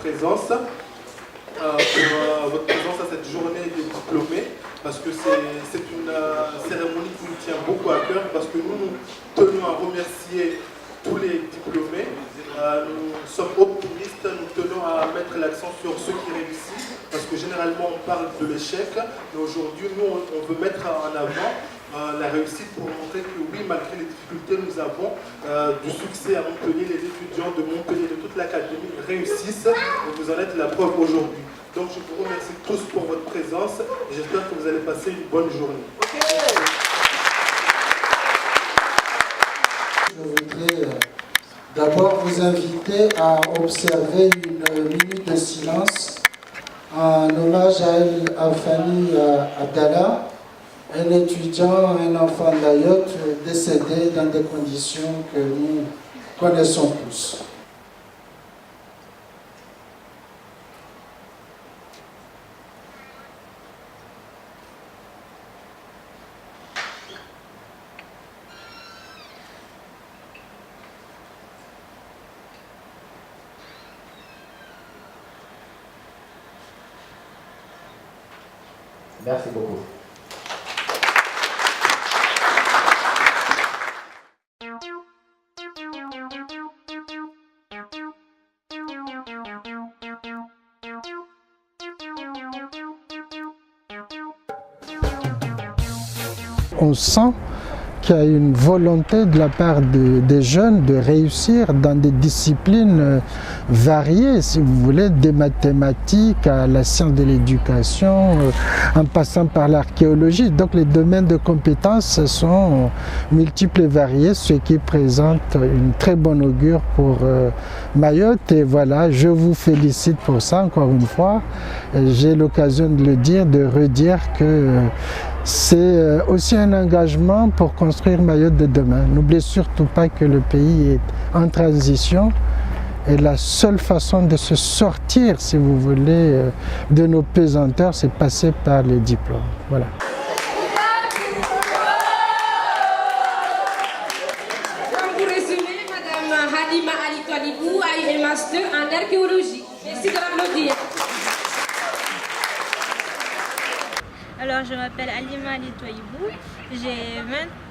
présence. Pour votre présence à cette journée des diplômés, parce que c'est une cérémonie qui nous tient beaucoup à cœur, parce que nous tenons à remercier tous les diplômés. Nous sommes optimistes, nous tenons à mettre l'accent sur ceux qui réussissent, parce que généralement on parle de l'échec, mais aujourd'hui nous on veut mettre en avant la réussite pour montrer que oui, malgré les difficultés, nous avons du succès à Montpellier. Les étudiants de Montpellier, de toute l'académie réussissent et vous en êtes la preuve aujourd'hui. Donc je vous remercie tous pour votre présence et j'espère que vous allez passer une bonne journée. Je voudrais d'abord vous inviter à observer une minute de silence en hommage à Fanny Abdallah, un étudiant, un enfant d'Ayotte décédé dans des conditions que nous connaissons tous. Merci beaucoup. On sent qu'il y a une volonté de la part des jeunes de réussir dans des disciplines variées, si vous voulez, des mathématiques à la science de l'éducation, en passant par l'archéologie. Donc les domaines de compétences sont multiples et variés, ce qui présente une très bonne augure pour Mayotte. Et voilà, je vous félicite pour ça encore une fois. J'ai l'occasion de le dire, de redire que c'est aussi un engagement pour construire Mayotte de demain. N'oubliez surtout pas que le pays est en transition et la seule façon de se sortir, si vous voulez, de nos pesanteurs, c'est passer par les diplômes. Voilà. Pour résumer, Madame Halima Ali Toualibou a eu un master en archéologie. Merci de l'applaudir. Alors, je m'appelle Halima Ali Toualibou, j'ai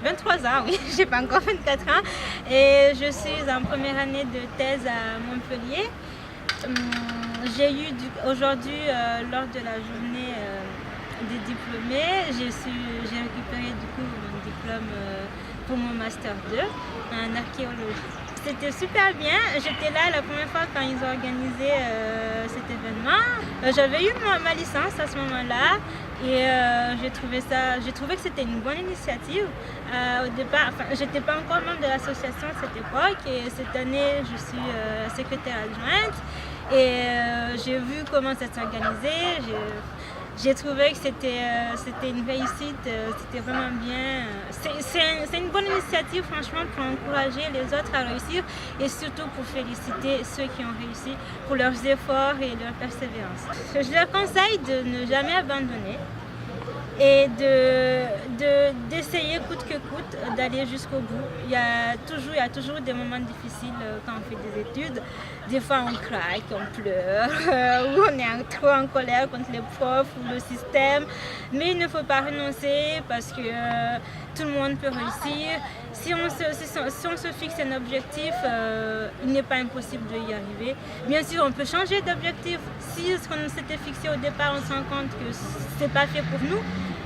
23 ans, oui, j'ai pas encore 24 ans, et je suis en première année de thèse à Montpellier. J'ai eu aujourd'hui, lors de la journée des diplômés, j'ai récupéré du coup mon diplôme pour mon Master 2 en archéologie. C'était super bien, j'étais là la première fois quand ils ont organisé cet événement. J'avais eu ma licence à ce moment-là et j'ai trouvé que c'était une bonne initiative. Au départ, j'étais pas encore membre de l'association à cette époque et cette année je suis secrétaire adjointe et j'ai vu comment ça s'organisait. J'ai trouvé que c'était une réussite, c'était vraiment bien. C'est une bonne initiative franchement pour encourager les autres à réussir et surtout pour féliciter ceux qui ont réussi pour leurs efforts et leur persévérance. Je leur conseille de ne jamais abandonner et d'essayer coûte que coûte d'aller jusqu'au bout. Il y a toujours des moments difficiles quand on fait des études. Des fois on craque, on pleure, ou on est trop en colère contre les profs ou le système. Mais il ne faut pas renoncer parce que tout le monde peut réussir. Si on se fixe un objectif, il n'est pas impossible de y arriver. Bien sûr, on peut changer d'objectif. Si ce qu'on s'était fixé au départ, on se rend compte que ce n'est pas fait pour nous,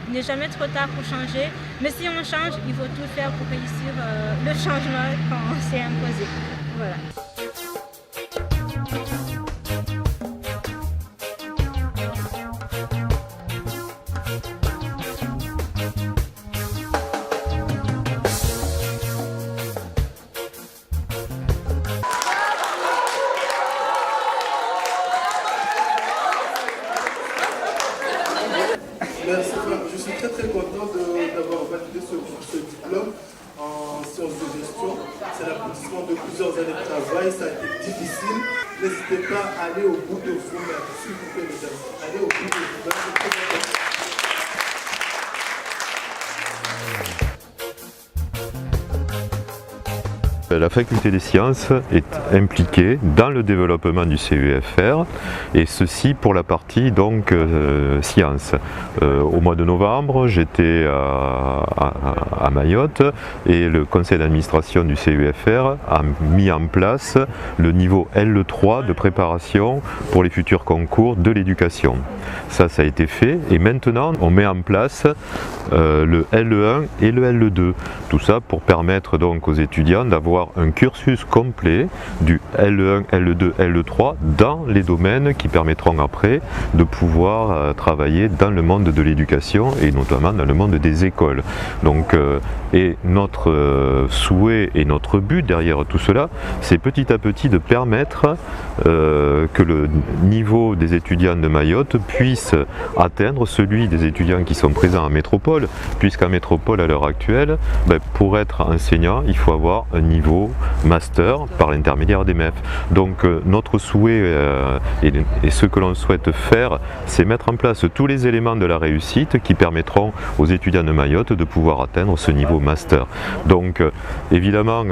il n'est jamais trop tard pour changer. Mais si on change, il faut tout faire pour réussir le changement qu'on s'est imposé. Voilà. Merci, je suis très content d'avoir validé ce diplôme en sciences de gestion. C'est l'aboutissement de plusieurs années de travail, ça a été difficile. N'hésitez pas à aller au bout de vous-même, s'il vous plaît, mesdames. Allez au bout de vous-même, c'est très important. La faculté des sciences est impliquée dans le développement du CEFR et ceci pour la partie donc sciences. Au mois de novembre, j'étais à Mayotte et le conseil d'administration du CEFR a mis en place le niveau LE3 de préparation pour les futurs concours de l'éducation. Ça a été fait et maintenant on met en place le LE1 et le LE2. Tout ça pour permettre donc aux étudiants d'avoir un cursus complet du LE1, LE2, LE3 dans les domaines qui permettront après de pouvoir travailler dans le monde de l'éducation et notamment dans le monde des écoles. Donc, et notre souhait et notre but derrière tout cela, c'est petit à petit de permettre que le niveau des étudiants de Mayotte puisse atteindre celui des étudiants qui sont présents en métropole, puisqu'en métropole à l'heure actuelle, pour être enseignant, il faut avoir un niveau master par l'intermédiaire des MEF. Donc notre souhait et ce que l'on souhaite faire, c'est mettre en place tous les éléments de la réussite qui permettront aux étudiants de Mayotte de pouvoir atteindre ce niveau master. Donc évidemment,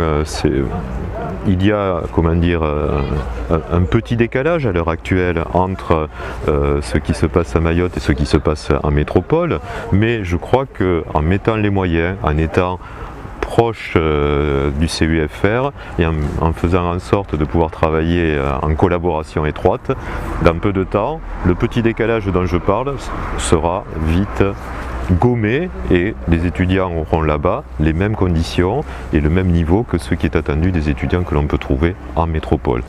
il y a, comment dire, un petit décalage à l'heure actuelle entre ce qui se passe à Mayotte et ce qui se passe en métropole, mais je crois qu'en mettant les moyens, en étant proche du CEFR et en faisant en sorte de pouvoir travailler en collaboration étroite, dans peu de temps, le petit décalage dont je parle sera vite gommé et les étudiants auront là-bas les mêmes conditions et le même niveau que ce qui est attendu des étudiants que l'on peut trouver en métropole.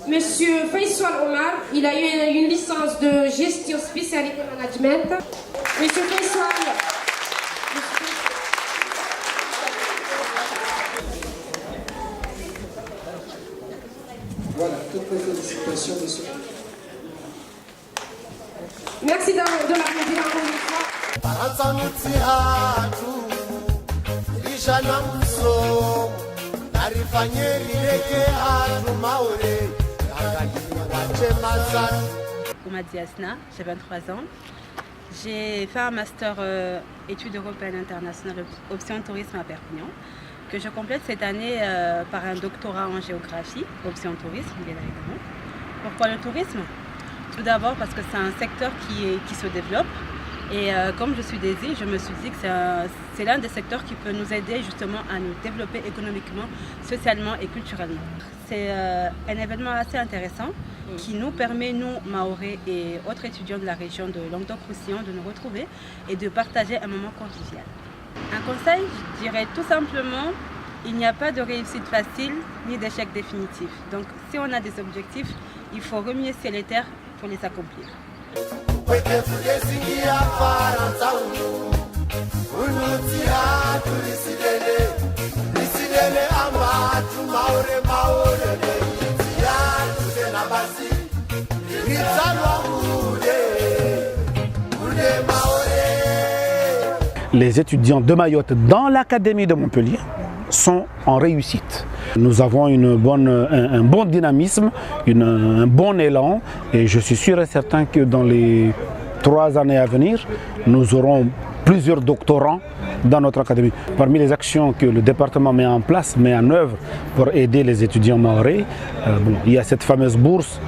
Monsieur Faisal Omar, il a eu une licence de gestion spécialité management. Monsieur Faisal. Voilà, toutes mes félicitations, monsieur. Merci de l'applaudir encore une fois. Oumadi Asna, j'ai 23 ans. J'ai fait un master études européennes internationales option tourisme à Perpignan, que je complète cette année par un doctorat en géographie, option tourisme bien évidemment. Pourquoi le tourisme? Tout d'abord parce que c'est un secteur qui se développe et comme je suis des îles, je me suis dit que c'est l'un des secteurs qui peut nous aider justement à nous développer économiquement, socialement et culturellement. C'est un événement assez intéressant qui nous permet, nous, Mahorais et autres étudiants de la région de Languedoc-Roussillon, de nous retrouver et de partager un moment convivial. Un conseil, je dirais tout simplement, il n'y a pas de réussite facile ni d'échec définitif. Donc si on a des objectifs, il faut remuer ciel et terre pour les accomplir. Les étudiants de Mayotte dans l'Académie de Montpellier sont en réussite. Nous avons un bon dynamisme, un bon élan et je suis sûr et certain que dans les 3 années à venir, nous aurons plusieurs doctorants dans notre académie. Parmi les actions que le département met en place, met en œuvre pour aider les étudiants mahorais, il y a cette fameuse bourse.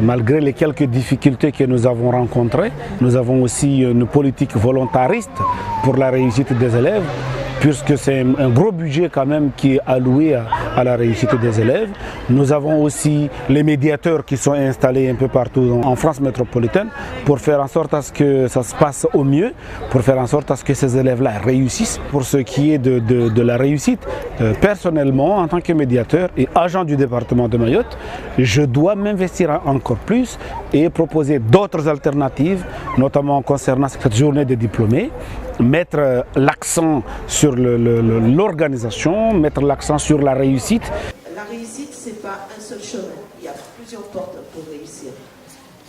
Malgré les quelques difficultés que nous avons rencontrées, nous avons aussi une politique volontariste pour la réussite des élèves, puisque c'est un gros budget quand même qui est alloué à la réussite des élèves. Nous avons aussi les médiateurs qui sont installés un peu partout en France métropolitaine pour faire en sorte à ce que ça se passe au mieux, pour faire en sorte à ce que ces élèves-là réussissent. Pour ce qui est de la réussite, personnellement, en tant que médiateur et agent du département de Mayotte, je dois m'investir encore plus et proposer d'autres alternatives, notamment concernant cette journée des diplômés, mettre l'accent sur l'organisation, mettre l'accent sur la réussite. La réussite, ce n'est pas un seul chemin, il y a plusieurs portes pour réussir.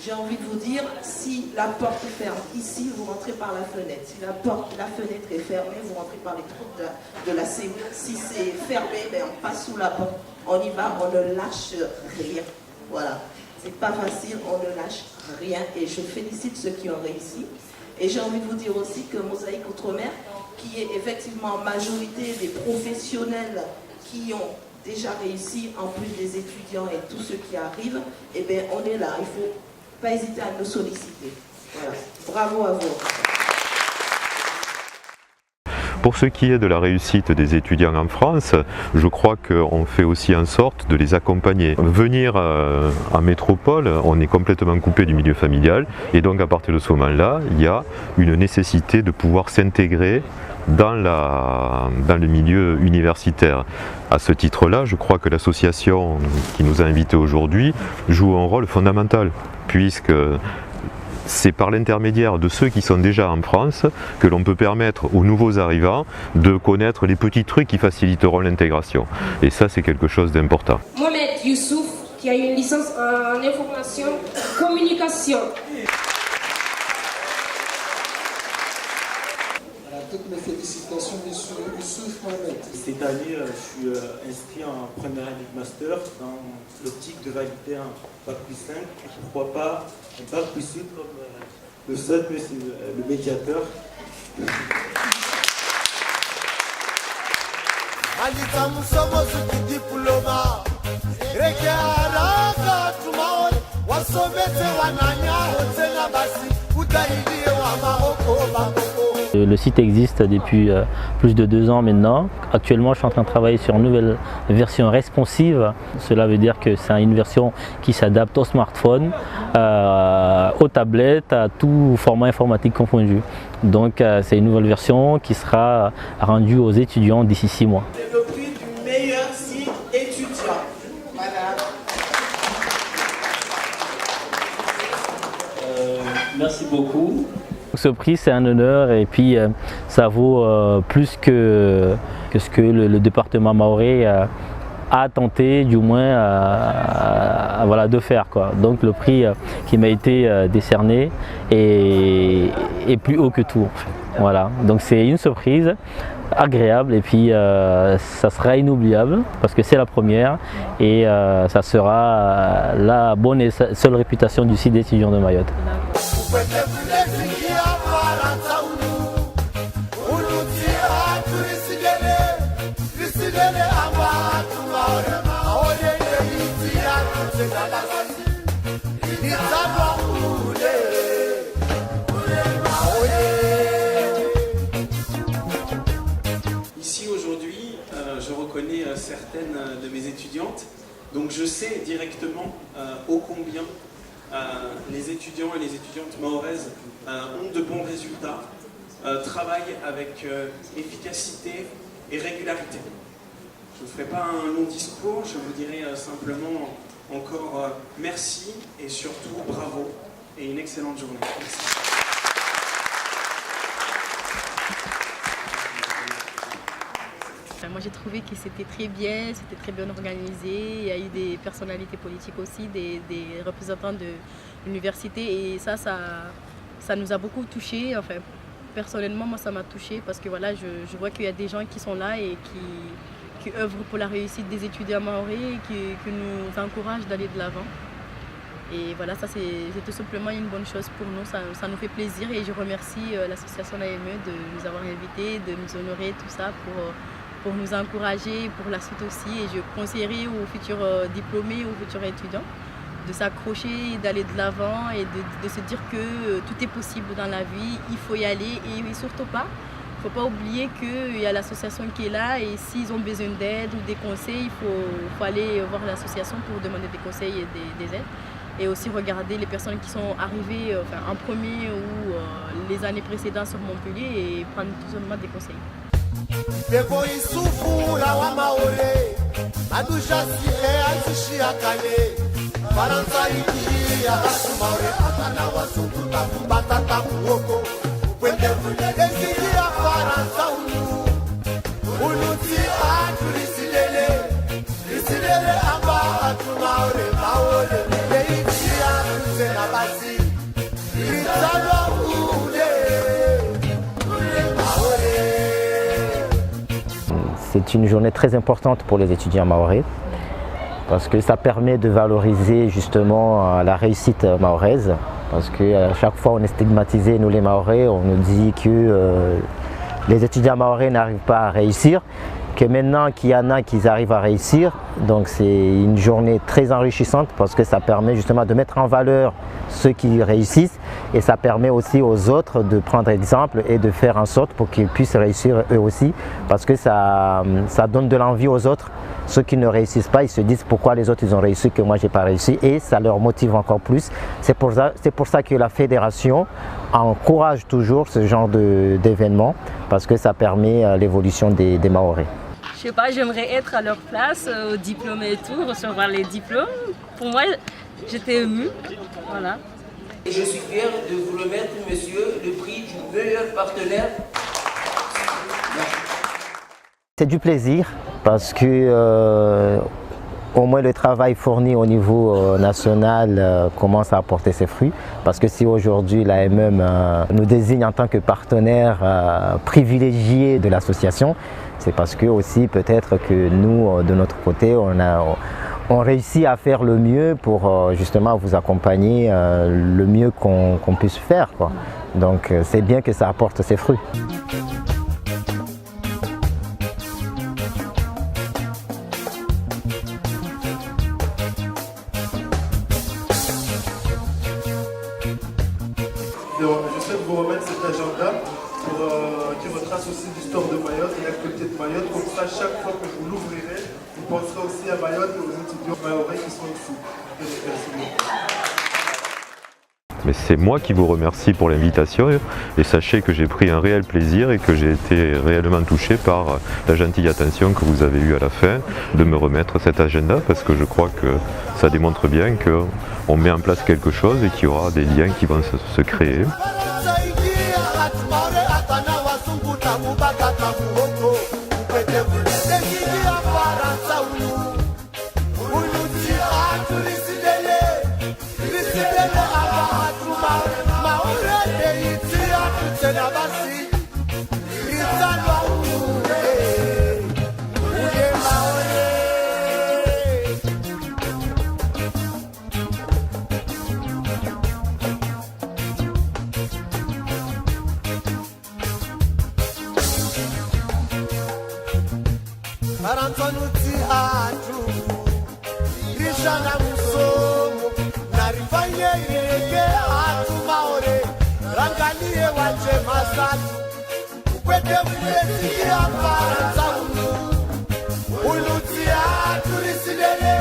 J'ai envie de vous dire, si la porte est ferme ici, vous rentrez par la fenêtre. Si la fenêtre est fermée, vous rentrez par les trous de la cellule. Si c'est fermé, on passe sous la porte. On y va, on ne lâche rien. Voilà. C'est pas facile, on ne lâche rien. Et je félicite ceux qui ont réussi. Et j'ai envie de vous dire aussi que Mosaïque Outre-mer, qui est effectivement en majorité des professionnels qui ont déjà réussi, en plus des étudiants et tous ceux qui arrivent, eh bien on est là. Il ne faut pas hésiter à nous solliciter. Voilà. Bravo à vous. Pour ce qui est de la réussite des étudiants en France, je crois qu'on fait aussi en sorte de les accompagner. Venir en métropole, on est complètement coupé du milieu familial et donc à partir de ce moment-là, il y a une nécessité de pouvoir s'intégrer dans le milieu universitaire. À ce titre-là, je crois que l'association qui nous a invités aujourd'hui joue un rôle fondamental puisque c'est par l'intermédiaire de ceux qui sont déjà en France que l'on peut permettre aux nouveaux arrivants de connaître les petits trucs qui faciliteront l'intégration. Et ça, c'est quelque chose d'important. Mohamed Youssouf, qui a une licence en information communication. Toutes mes félicitations, monsieur Youssouf Mohamed. Cette année, je suis inscrit en première année de master dans l'optique de valider un bac plus 5. Pourquoi pas un bac plus 6 comme le seul, mais c'est le médiateur. Le site existe depuis plus de 2 ans maintenant. Actuellement, je suis en train de travailler sur une nouvelle version responsive. Cela veut dire que c'est une version qui s'adapte au smartphone, aux tablettes, à tout format informatique confondu. Donc c'est une nouvelle version qui sera rendue aux étudiants d'ici 6 mois. Le prix du meilleur site étudiant. Voilà. Merci beaucoup. Ce prix, c'est un honneur et puis ça vaut plus que ce que le département mahorais a tenté du moins voilà, de faire, quoi. Donc le prix qui m'a été décerné est plus haut que tout. Voilà. Donc c'est une surprise agréable et puis ça sera inoubliable parce que c'est la première et ça sera la bonne et seule réputation du site d'étudiants de Mayotte. Ici aujourd'hui, je reconnais certaines de mes étudiantes, donc je sais directement ô combien les étudiants et les étudiantes mahoraises ont de bons résultats, travaillent avec efficacité et régularité. Je ne ferai pas un long discours, je vous dirai simplement encore merci et surtout bravo et une excellente journée. Merci. Moi j'ai trouvé que c'était très bien organisé, il y a eu des personnalités politiques aussi, des représentants de l'université et ça nous a beaucoup touchés. Enfin, personnellement moi ça m'a touchée parce que voilà, je vois qu'il y a des gens qui sont là et qui œuvrent pour la réussite des étudiants mahorais et qui nous encouragent d'aller de l'avant. Et voilà, ça c'est tout simplement une bonne chose pour nous, ça nous fait plaisir et je remercie l'association AME de nous avoir invités, de nous honorer, tout ça pour nous encourager pour la suite aussi. Et je conseillerais aux futurs diplômés, aux futurs étudiants de s'accrocher, d'aller de l'avant et de se dire que tout est possible dans la vie, il faut y aller et surtout pas. Il ne faut pas oublier qu'il y a l'association qui est là et s'ils ont besoin d'aide ou des conseils, il faut aller voir l'association pour demander des conseils et des aides. Et aussi regarder les personnes qui sont arrivées en premier ou les années précédentes sur Montpellier et prendre tout simplement des conseils. C'est une journée très importante pour les étudiants mahorais parce que ça permet de valoriser justement la réussite mahoraise, parce qu'à chaque fois on est stigmatisé, nous les Mahorais, on nous dit que les étudiants mahorais n'arrivent pas à réussir, que maintenant qu'il y en a qui arrivent à réussir, donc c'est une journée très enrichissante parce que ça permet justement de mettre en valeur ceux qui réussissent et ça permet aussi aux autres de prendre exemple et de faire en sorte pour qu'ils puissent réussir eux aussi, parce que ça donne de l'envie aux autres. Ceux qui ne réussissent pas, ils se disent pourquoi les autres ils ont réussi que moi j'ai pas réussi, et ça leur motive encore plus. C'est pour ça que la fédération encourage toujours ce genre d'événements, parce que ça permet l'évolution des Mahorais. Je sais pas, j'aimerais être à leur place, au diplôme et tout, recevoir les diplômes. Pour moi, j'étais émue, voilà. Et je suis fier de vous remettre, monsieur, le prix du meilleur partenaire. C'est du plaisir parce que au moins le travail fourni au niveau national commence à apporter ses fruits, parce que si aujourd'hui l'AMM nous désigne en tant que partenaire privilégié de l'association, c'est parce que aussi peut-être que nous de notre côté on réussit à faire le mieux pour justement vous accompagner le mieux qu'on puisse faire, quoi. Donc c'est bien que ça apporte ses fruits. Je souhaite vous remettre cet agenda qui retrace aussi l'histoire de Mayotte et l'actualité de Mayotte. Comme ça, chaque fois que je vous l'ouvrirai, vous penserez aussi à Mayotte et aux étudiants mahorais qui sont ici. Merci. Mais c'est moi qui vous remercie pour l'invitation, et sachez que j'ai pris un réel plaisir et que j'ai été réellement touché par la gentille attention que vous avez eue à la fin de me remettre cet agenda, parce que je crois que ça démontre bien qu'on met en place quelque chose et qu'il y aura des liens qui vont se créer. Arantonuti atu Rishana musomo Narifanye irege atu maore Rangalie wache masatu Ukwete mwezi ya paranza unu Uluti atu risidele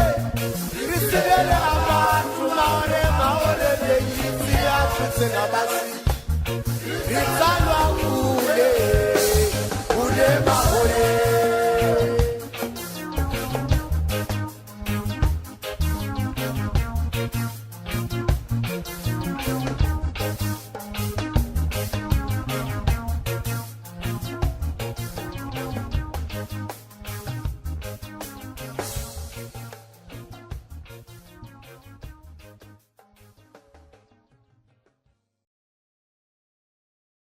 amatu maore de yiti atu tenabasi